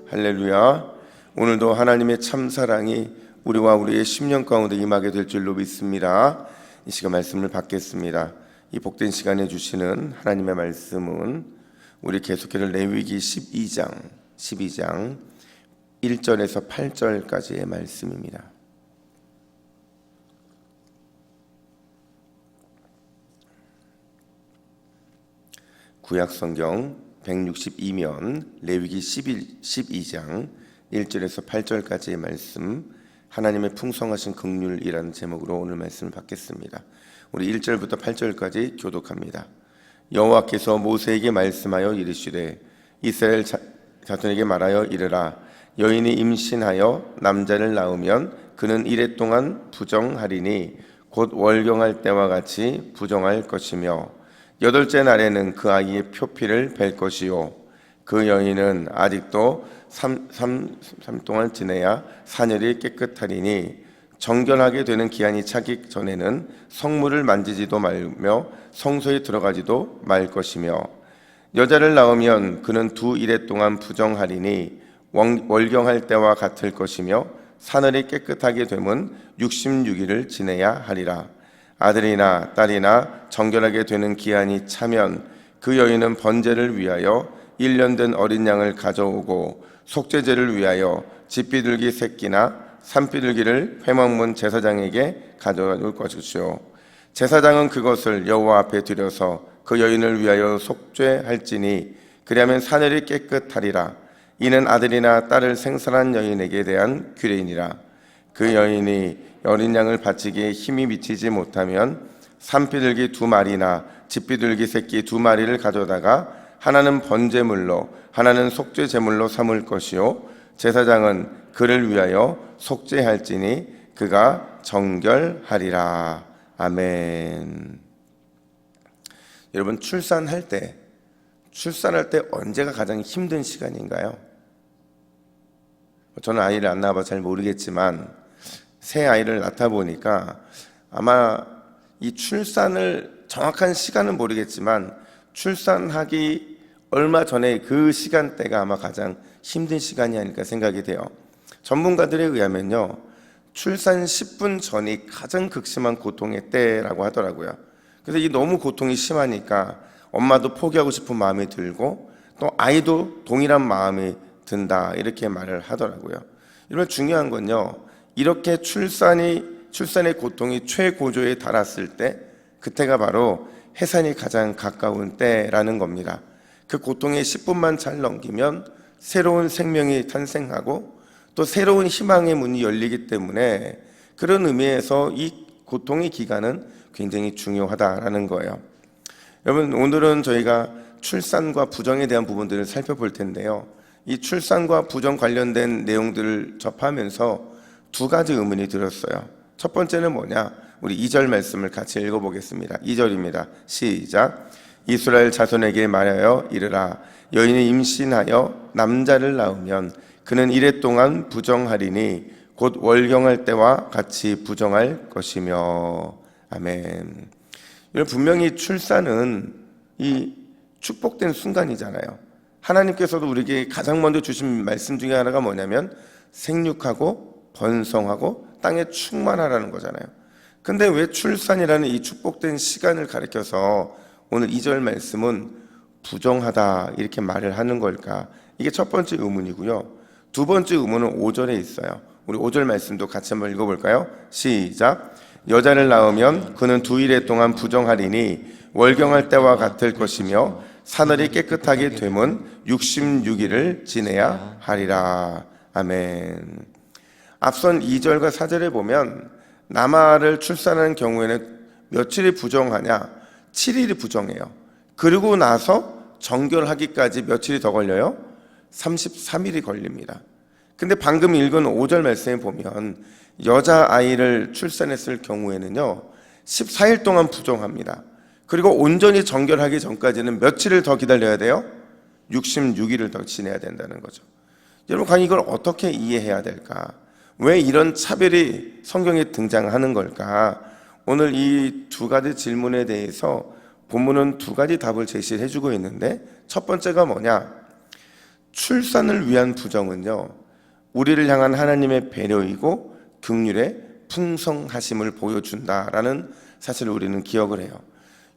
할렐루야. 오늘도 하나님의 참사랑이 우리와 우리의 심령 가운데 임하게 될 줄로 믿습니다. 이 시간 말씀을 받겠습니다. 이 복된 시간에 주시는 하나님의 말씀은 우리 계속해서 레위기 12장 1절에서 8절까지의 말씀입니다. 구약성경 162면 레위기 12장 1절에서 8절까지의 말씀, 하나님의 풍성하신 긍휼이라는 제목으로 오늘 말씀을 받겠습니다. 우리 1절부터 8절까지 교독합니다. 여호와께서 모세에게 말씀하여 이르시되 이스라엘 자손에게 말하여 이르라. 여인이 임신하여 남자를 낳으면 그는 이레 동안 부정하리니 곧 월경할 때와 같이 부정할 것이며 8째 날에는 그 아이의 표피를 뺄 것이요 그 여인은 아직도 3 동안 지내야 사늘이 깨끗하리니 정결하게 되는 기한이 차기 전에는 성물을 만지지도 말며 성소에 들어가지도 말 것이며 여자를 낳으면 그는 2일 동안 부정하리니 월경할 때와 같을 것이며 사늘이 깨끗하게 되면 66일을 지내야 하리라. 아들이나 딸이나 정결하게 되는 기한이 차면 그 여인은 번제를 위하여 1년 된 어린 양을 가져오고 속죄제를 위하여 집비둘기 새끼나 산비둘기를 회막문 제사장에게 가져올 것이요 제사장은 그것을 여호와 앞에 드려서 그 여인을 위하여 속죄할지니 그리하면 사늘이 깨끗하리라. 이는 아들이나 딸을 생산한 여인에게 대한 규례이니라. 그 여인이 어린 양을 바치기에 힘이 미치지 못하면 산비둘기 2마리나 집비둘기 새끼 2마리를 가져다가 하나는 번제물로 하나는 속죄제물로 삼을 것이요 제사장은 그를 위하여 속죄할지니 그가 정결하리라. 아멘. 여러분, 출산할 때 언제가 가장 힘든 시간인가요? 저는 아이를 안 낳아봐서 잘 모르겠지만 새 아이를 낳다 보니까 아마 이 출산을 정확한 시간은 모르겠지만 출산하기 얼마 전에 그 시간대가 아마 가장 힘든 시간이 아닐까 생각이 돼요. 전문가들에 의하면요, 출산 10분 전이 가장 극심한 고통의 때라고 하더라고요. 그래서 이 너무 고통이 심하니까 엄마도 포기하고 싶은 마음이 들고 또 아이도 동일한 마음이 든다, 이렇게 말을 하더라고요. 이런 중요한 건요, 이렇게 출산의 고통이 최고조에 달았을 때 그때가 바로 해산이 가장 가까운 때라는 겁니다. 그 고통의 10분만 잘 넘기면 새로운 생명이 탄생하고 또 새로운 희망의 문이 열리기 때문에 그런 의미에서 이 고통의 기간은 굉장히 중요하다라는 거예요. 여러분, 오늘은 저희가 출산과 부정에 대한 부분들을 살펴볼 텐데요, 이 출산과 부정 관련된 내용들을 접하면서 2가지 의문이 들었어요. 첫 번째는 뭐냐? 우리 2절 말씀을 같이 읽어보겠습니다. 2절입니다. 시작. 이스라엘 자손에게 말하여 이르라. 여인이 임신하여 남자를 낳으면 그는 이레 동안 부정하리니 곧 월경할 때와 같이 부정할 것이며. 아멘. 분명히 출산은 이 축복된 순간이잖아요. 하나님께서도 우리에게 가장 먼저 주신 말씀 중에 하나가 뭐냐면 생육하고 번성하고 땅에 충만하라는 거잖아요. 근데 왜 출산이라는 이 축복된 시간을 가리켜서 오늘 2절 말씀은 부정하다 이렇게 말을 하는 걸까? 이게 첫 번째 의문이고요. 2번째 의문은 5절에 있어요. 우리 5절 말씀도 같이 한번 읽어볼까요? 시작. 여자를 낳으면 그는 2일 동안 부정하리니 월경할 때와 같을 것이며 사늘이 깨끗하게 되면 66일을 지내야 하리라. 아멘. 앞선 2절과 4절에 보면 남아를 출산하는 경우에는 며칠이 부정하냐? 7일이 부정해요. 그리고 나서 정결하기까지 며칠이 더 걸려요? 33일이 걸립니다. 근데 방금 읽은 5절 말씀에 보면 여자아이를 출산했을 경우에는요 14일 동안 부정합니다. 그리고 온전히 정결하기 전까지는 며칠을 더 기다려야 돼요? 66일을 더 지내야 된다는 거죠. 여러분, 과연 이걸 어떻게 이해해야 될까? 왜 이런 차별이 성경에 등장하는 걸까? 오늘 이 2가지 질문에 대해서 본문은 2가지 답을 제시해 주고 있는데, 첫 번째가 뭐냐? 출산을 위한 부정은요, 우리를 향한 하나님의 배려이고 긍휼의 풍성하심을 보여준다라는 사실을 우리는 기억을 해요.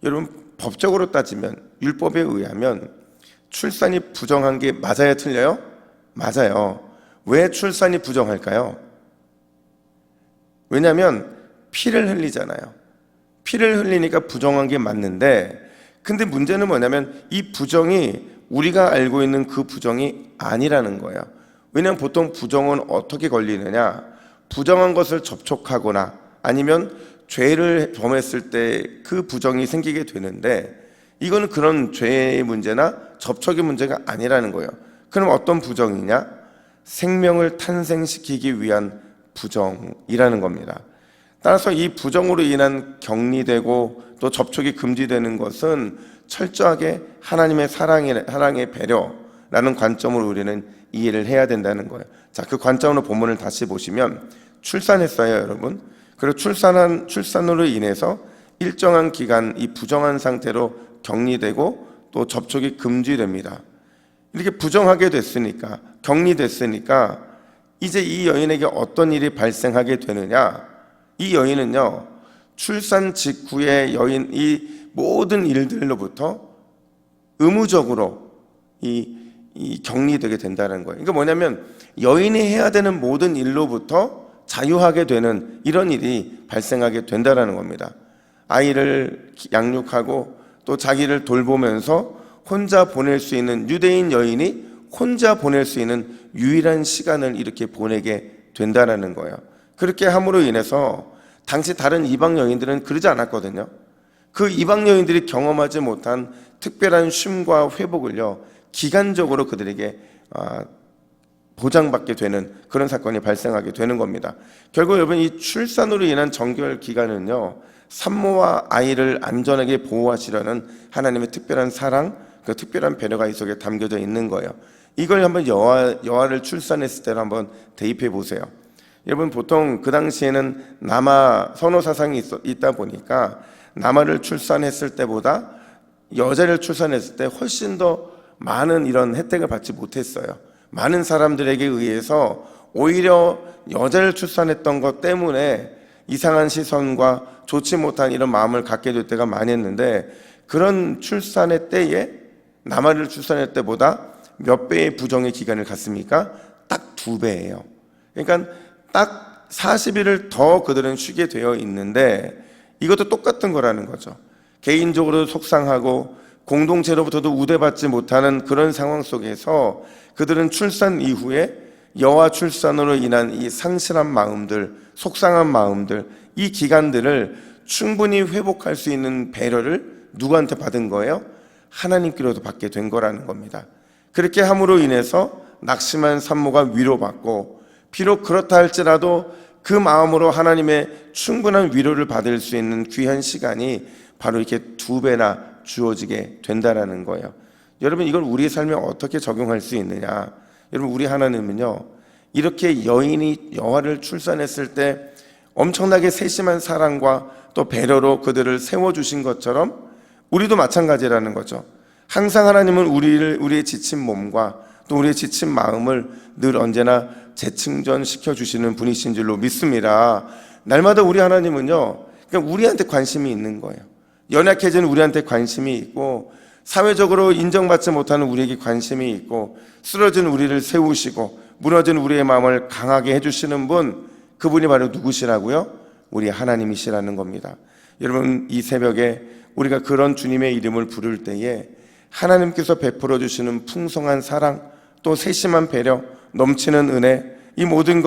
여러분, 법적으로 따지면, 율법에 의하면 출산이 부정한 게 맞아요, 틀려요? 맞아요. 왜 출산이 부정할까요? 왜냐하면 피를 흘리잖아요. 피를 흘리니까 부정한 게 맞는데, 근데 문제는 뭐냐면 이 부정이 우리가 알고 있는 그 부정이 아니라는 거예요. 왜냐하면 보통 부정은 어떻게 걸리느냐, 부정한 것을 접촉하거나 아니면 죄를 범했을 때 그 부정이 생기게 되는데, 이거는 그런 죄의 문제나 접촉의 문제가 아니라는 거예요. 그럼 어떤 부정이냐? 생명을 탄생시키기 위한 부정이라는 겁니다. 따라서 이 부정으로 인한 격리되고 또 접촉이 금지되는 것은 철저하게 하나님의 사랑의 배려라는 관점으로 우리는 이해를 해야 된다는 거예요. 자, 그 관점으로 본문을 다시 보시면, 출산했어요, 여러분. 그리고 출산으로 인해서 일정한 기간 이 부정한 상태로 격리되고 또 접촉이 금지됩니다. 이렇게 부정하게 됐으니까, 격리됐으니까 이제 이 여인에게 어떤 일이 발생하게 되느냐? 이 여인은요, 출산 직후에 여인 이 모든 일들로부터 의무적으로 이 격리되게 된다는 거예요. 그러니까 뭐냐면 여인이 해야 되는 모든 일로부터 자유하게 되는 이런 일이 발생하게 된다는 겁니다. 아이를 양육하고 또 자기를 돌보면서 혼자 보낼 수 있는, 유대인 여인이 혼자 보낼 수 있는 유일한 시간을 이렇게 보내게 된다는 거예요. 그렇게 함으로 인해서 당시 다른 이방 여인들은 그러지 않았거든요. 그 이방 여인들이 경험하지 못한 특별한 쉼과 회복을요, 기간적으로 그들에게 보장받게 되는 그런 사건이 발생하게 되는 겁니다. 결국 여러분, 이 출산으로 인한 정결 기간은요, 산모와 아이를 안전하게 보호하시려는 하나님의 특별한 사랑, 그 특별한 배려가 이 속에 담겨져 있는 거예요. 이걸 한번 여아를 출산했을 때로 한번 대입해 보세요. 여러분, 보통 그 당시에는 남아 선호 사상이 있다 보니까 남아를 출산했을 때보다 여자를 출산했을 때 훨씬 더 많은 이런 혜택을 받지 못했어요. 많은 사람들에게 의해서 오히려 여자를 출산했던 것 때문에 이상한 시선과 좋지 못한 이런 마음을 갖게 될 때가 많이 했는데, 그런 출산의 때에 남아를 출산할 때보다 몇 배의 부정의 기간을 갖습니까? 딱 2배예요. 그러니까 딱 40일을 더 그들은 쉬게 되어 있는데, 이것도 똑같은 거라는 거죠. 개인적으로 속상하고 공동체로부터도 우대받지 못하는 그런 상황 속에서 그들은 출산 이후에 여아 출산으로 인한 이 상실한 마음들, 속상한 마음들, 이 기간들을 충분히 회복할 수 있는 배려를 누구한테 받은 거예요? 하나님께로도 받게 된 거라는 겁니다. 그렇게 함으로 인해서 낙심한 산모가 위로받고, 비록 그렇다 할지라도 그 마음으로 하나님의 충분한 위로를 받을 수 있는 귀한 시간이 바로 이렇게 2배나 주어지게 된다라는 거예요. 여러분, 이걸 우리의 삶에 어떻게 적용할 수 있느냐? 여러분, 우리 하나님은요, 이렇게 여인이 여아를 출산했을 때 엄청나게 세심한 사랑과 또 배려로 그들을 세워주신 것처럼 우리도 마찬가지라는 거죠. 항상 하나님은 우리의 지친 몸과 또 우리의 지친 마음을 늘 언제나 재충전시켜 주시는 분이신 줄로 믿습니다. 날마다 우리 하나님은요, 그러니까 우리한테 관심이 있는 거예요. 연약해진 우리한테 관심이 있고, 사회적으로 인정받지 못하는 우리에게 관심이 있고, 쓰러진 우리를 세우시고 무너진 우리의 마음을 강하게 해주시는 분, 그분이 바로 누구시라고요? 우리 하나님이시라는 겁니다. 여러분, 이 새벽에 우리가 그런 주님의 이름을 부를 때에 하나님께서 베풀어 주시는 풍성한 사랑, 또 세심한 배려, 넘치는 은혜, 이 모든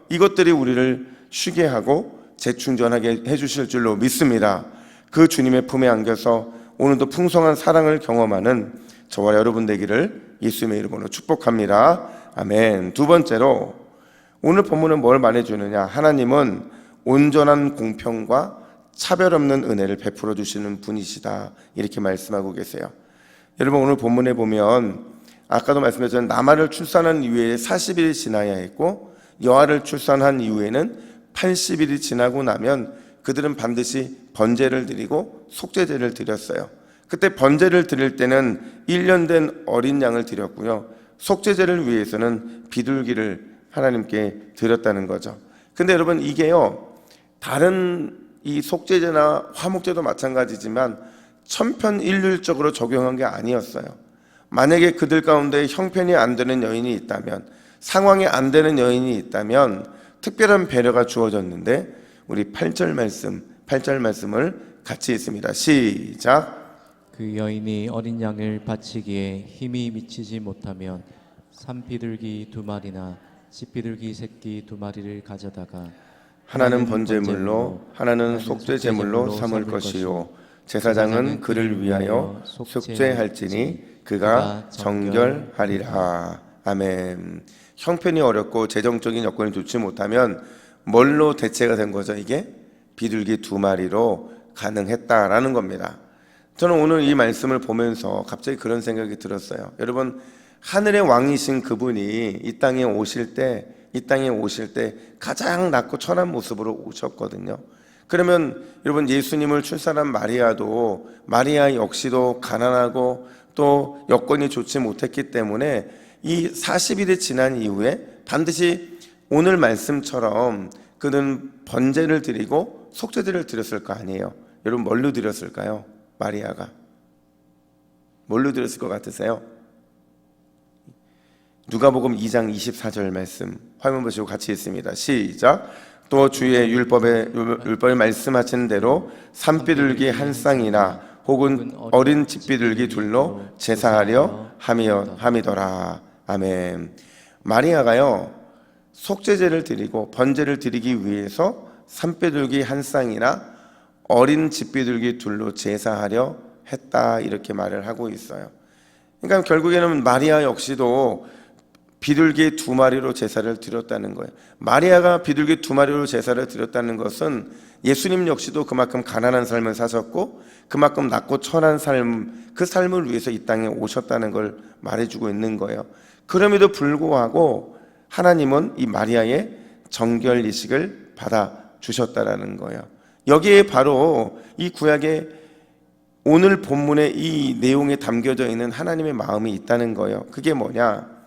이것들이 우리를 쉬게 하고 재충전하게 해주실 줄로 믿습니다. 그 주님의 품에 안겨서 오늘도 풍성한 사랑을 경험하는 저와 여러분 되기를 예수님의 이름으로 축복합니다. 아멘. 2번째로, 오늘 본문은 뭘 말해주느냐? 하나님은 온전한 공평과 차별 없는 은혜를 베풀어 주시는 분이시다, 이렇게 말씀하고 계세요. 여러분, 오늘 본문에 보면 아까도 말씀드렸지만 남아를 출산한 이후에 40일이 지나야 했고, 여아를 출산한 이후에는 80일이 지나고 나면 그들은 반드시 번제를 드리고 속죄제를 드렸어요. 그때 번제를 드릴 때는 1년 된 어린 양을 드렸고요, 속죄제를 위해서는 비둘기를 하나님께 드렸다는 거죠. 근데 여러분, 이게요, 다른 이 속죄제나 화목제도 마찬가지지만 천편일률적으로 적용한 게 아니었어요. 만약에 그들 가운데 형편이 안 되는 여인이 있다면, 상황이 안 되는 여인이 있다면 특별한 배려가 주어졌는데, 우리 8절 말씀을 같이 읽습니다. 시작. 그 여인이 어린 양을 바치기에 힘이 미치지 못하면 산비둘기 2마리나 집비둘기 새끼 2마리를 가져다가 하나는 번제물로 하나는 속죄제물로 삼을 것이요 제사장은 그를 위하여 속죄할지니 그가 정결하리라. 아멘. 형편이 어렵고 재정적인 여건이 좋지 못하면 뭘로 대체가 된 거죠? 이게 비둘기 2마리로 가능했다라는 겁니다. 저는 오늘 이 말씀을 보면서 갑자기 그런 생각이 들었어요. 여러분, 하늘의 왕이신 그분이 이 땅에 오실 때 가장 낮고 천한 모습으로 오셨거든요. 그러면 여러분, 예수님을 출산한 마리아 역시도 가난하고 또 여건이 좋지 못했기 때문에 이 40일이 지난 이후에 반드시 오늘 말씀처럼 그는 번제를 드리고 속죄제를 드렸을 거 아니에요. 여러분, 뭘로 드렸을까요? 마리아가 뭘로 드렸을 것 같으세요? 누가복음 2장 24절 말씀 화면 보시고 같이 읽습니다. 시작. 또 주의 율법에 말씀하신 대로 산비둘기 한 쌍이나 혹은 어린 집비둘기 둘로 제사하려 함이더라. 아멘. 마리아가요, 속죄제를 드리고 번제를 드리기 위해서 산비둘기 한 쌍이나 어린 집비둘기 둘로 제사하려 했다, 이렇게 말을 하고 있어요. 그러니까 결국에는 마리아 역시도 비둘기 2마리로 제사를 드렸다는 거예요. 마리아가 비둘기 2마리로 제사를 드렸다는 것은 예수님 역시도 그만큼 가난한 삶을 사셨고 그만큼 낮고 천한 삶, 그 삶을 위해서 이 땅에 오셨다는 걸 말해주고 있는 거예요. 그럼에도 불구하고 하나님은 이 마리아의 정결 이식을 받아주셨다라는 거예요. 여기에 바로 이 구약의 오늘 본문의 이 내용에 담겨져 있는 하나님의 마음이 있다는 거예요. 그게 뭐냐?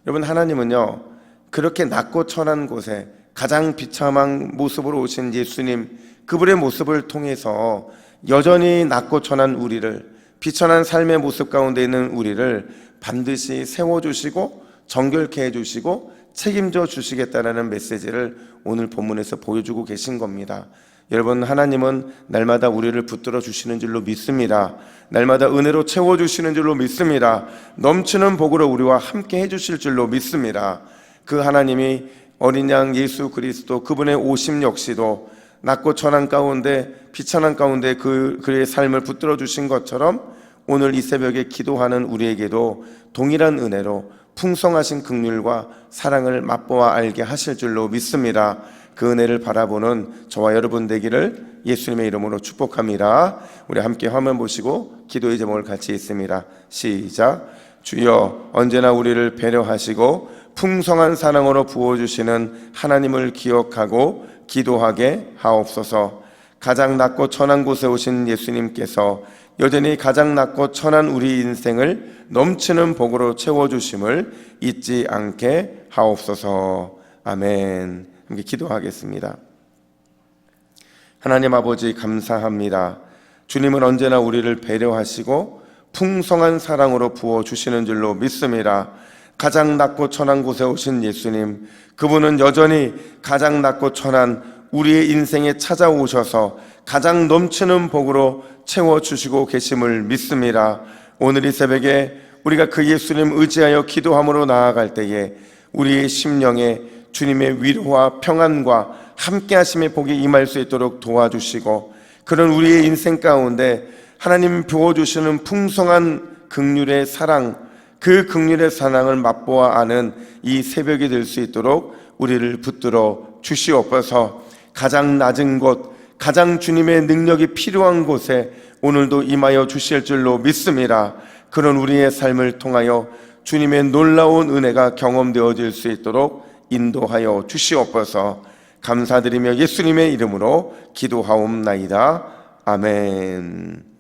여러분, 하나님은요, 그렇게 낮고 천한 곳에 가장 비참한 모습으로 오신 예수님, 그분의 모습을 통해서 여전히 낮고 천한 우리를, 비천한 삶의 모습 가운데 있는 우리를 반드시 세워주시고 정결케 해주시고 책임져 주시겠다는 메시지를 오늘 본문에서 보여주고 계신 겁니다. 여러분, 하나님은 날마다 우리를 붙들어 주시는 줄로 믿습니다. 날마다 은혜로 채워주시는 줄로 믿습니다. 넘치는 복으로 우리와 함께 해주실 줄로 믿습니다. 그 하나님이 어린 양 예수 그리스도 그분의 오심 역시도 낮고 천한 가운데 비천한 가운데 그의 삶을 붙들어 주신 것처럼 오늘 이 새벽에 기도하는 우리에게도 동일한 은혜로 풍성하신 긍휼과 사랑을 맛보아 알게 하실 줄로 믿습니다. 그 은혜를 바라보는 저와 여러분 되기를 예수님의 이름으로 축복합니다. 우리 함께 화면 보시고 기도의 제목을 같이 읽습니다. 시작. 주여, 언제나 우리를 배려하시고 풍성한 사랑으로 부어주시는 하나님을 기억하고 기도하게 하옵소서. 가장 낮고 천한 곳에 오신 예수님께서 여전히 가장 낮고 천한 우리 인생을 넘치는 복으로 채워주심을 잊지 않게 하옵소서. 아멘. 함께 기도하겠습니다. 하나님 아버지, 감사합니다. 주님은 언제나 우리를 배려하시고 풍성한 사랑으로 부어주시는 줄로 믿습니다. 가장 낮고 천한 곳에 오신 예수님, 그분은 여전히 가장 낮고 천한 우리의 인생에 찾아오셔서 가장 넘치는 복으로 채워주시고 계심을 믿습니다. 오늘 이 새벽에 우리가 그 예수님 의지하여 기도함으로 나아갈 때에 우리의 심령에 주님의 위로와 평안과 함께 하심의 복이 임할 수 있도록 도와주시고, 그런 우리의 인생 가운데 하나님 부어주시는 풍성한 긍휼의 사랑, 그 긍휼의 사랑을 맛보아 아는 이 새벽이 될 수 있도록 우리를 붙들어 주시옵소서. 가장 낮은 곳, 가장 주님의 능력이 필요한 곳에 오늘도 임하여 주실 줄로 믿습니다. 그런 우리의 삶을 통하여 주님의 놀라운 은혜가 경험되어질 수 있도록 인도하여 주시옵소서. 감사드리며 예수님의 이름으로 기도하옵나이다. 아멘.